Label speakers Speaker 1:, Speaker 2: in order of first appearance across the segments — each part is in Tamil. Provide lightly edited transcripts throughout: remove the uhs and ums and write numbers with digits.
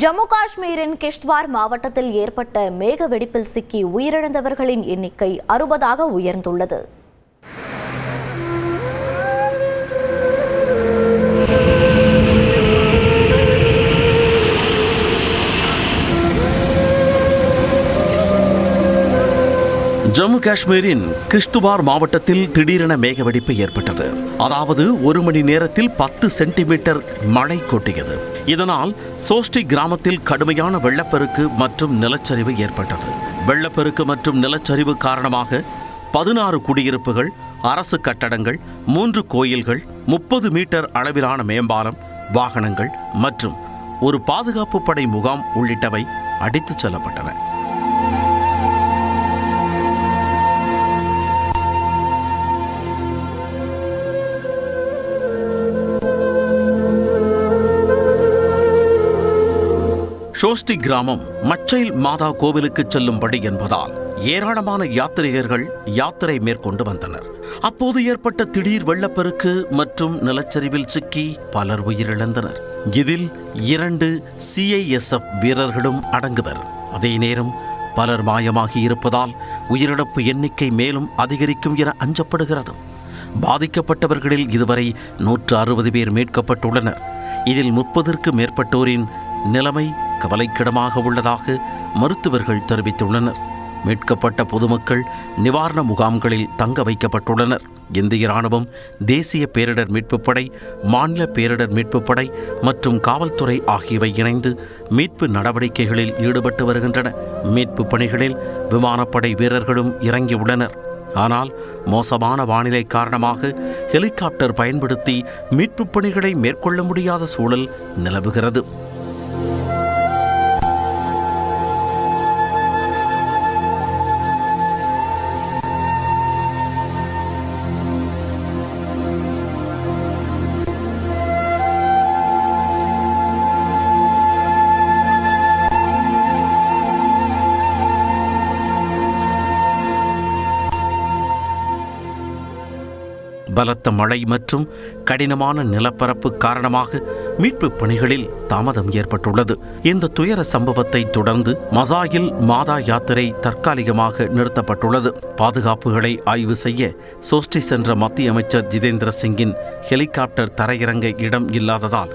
Speaker 1: ஜம்மு காஷ்மீரின் கிஷ்த்வார் மாவட்டத்தில் ஏற்பட்ட மேக வெடிப்பில் சிக்கி உயிரிழந்தவர்களின் எண்ணிக்கை 60ஆக உயர்ந்துள்ளது.
Speaker 2: ஜம்மு காஷ்மீரின் கிஷ்த்வார் மாவட்டத்தில் திடீரென மேகவெடிப்பு ஏற்பட்டது. அதாவது 1 மணி நேரத்தில் 10 சென்டிமீட்டர் மழை கொட்டியது. இதனால் சோஸ்டி கிராமத்தில் கடுமையான வெள்ளப்பெருக்கு மற்றும் நிலச்சரிவு ஏற்பட்டது. வெள்ளப்பெருக்கு மற்றும் நிலச்சரிவு காரணமாக 16 குடியிருப்புகள், அரசு கட்டடங்கள், 3 கோயில்கள், 30 மீட்டர் அளவிலான மேம்பாலம், வாகனங்கள் மற்றும் ஒரு பாதுகாப்பு படை முகாம் உள்ளிட்டவை அடித்துச் செல்லப்பட்டன. ஷோஸ்டி கிராமம் மச்சைல் மாதா கோவிலுக்கு செல்லும்படி என்பதால் ஏராளமான யாத்ரீகர்கள் யாத்திரை மேற்கொண்டு வந்தனர். அப்போது ஏற்பட்ட திடீர் வெள்ளப்பெருக்கு மற்றும் நிலச்சரிவில் சிக்கி பலர் உயிரிழந்தனர். இதில் 2 CISF வீரர்களும் அடங்குவர். அதே நேரம் பலர் மாயமாகி இருப்பதால் உயிரிழப்பு எண்ணிக்கை மேலும் அதிகரிக்கும் என அஞ்சப்படுகிறது. பாதிக்கப்பட்டவர்களில் இதுவரை 160 பேர் மீட்கப்பட்டுள்ளனர். இதில் 30க்கும் மேற்பட்டோரின் நிலைமை கவலைக்கிடமாக உள்ளதாக மருத்துவர்கள் தெரிவித்துள்ளனர். மீட்கப்பட்ட பொதுமக்கள் நிவாரண முகாம்களில் தங்க வைக்கப்பட்டுள்ளனர். இந்திய ராணுவம், தேசிய பேரிடர் மீட்புப் படை, மாநில பேரிடர் மீட்புப் படை மற்றும் காவல்துறை ஆகியவை இணைந்து மீட்பு நடவடிக்கைகளில் ஈடுபட்டு வருகின்றன. மீட்பு பணிகளில் விமானப்படை வீரர்களும் இறங்கியுள்ளனர். ஆனால் மோசமான வானிலை காரணமாக ஹெலிகாப்டர் பயன்படுத்தி மீட்புப் பணிகளை மேற்கொள்ள முடியாத சூழல் நிலவுகிறது. பலத்த மழை மற்றும் கடினமான நிலப்பரப்பு காரணமாக மீட்பு பணிகளில் தாமதம் ஏற்பட்டுள்ளது. இந்த துயர சம்பவத்தை தொடர்ந்து மசாயில் மாதா யாத்திரை தற்காலிகமாக நிறுத்தப்பட்டுள்ளது. பாதுகாப்புகளை ஆய்வு செய்ய சோஸ்டி சென்ற மத்திய அமைச்சர் ஜிதேந்திர சிங்கின் ஹெலிகாப்டர் தரையிறங்க இடம் இல்லாததால்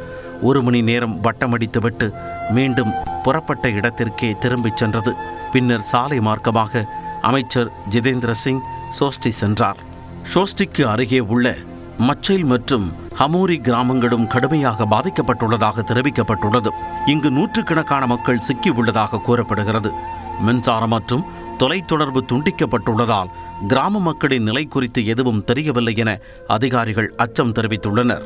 Speaker 2: 1 மணி நேரம் வட்டமடித்துவிட்டு மீண்டும் புறப்பட்ட இடத்திற்கே திரும்பிச் சென்றது. பின்னர் சாலை மார்க்கமாக அமைச்சர் ஜிதேந்திர சிங் சோஸ்டி சென்றார். ஷோஸ்டிக்கு அருகே உள்ள மச்சைல் மற்றும் ஹமூரி கிராமங்களும் கடுமையாக பாதிக்கப்பட்டுள்ளதாக தெரிவிக்கப்பட்டுள்ளது. இங்கு 100கணக்கான மக்கள் சிக்கி உள்ளதாக கூறப்படுகிறது. மின்சாரம் மற்றும் தொலைத்தொடர்பு துண்டிக்கப்பட்டுள்ளதால் கிராம மக்களின் நிலை குறித்து எதுவும் தெரியவில்லை என அதிகாரிகள் அச்சம் தெரிவித்துள்ளனர்.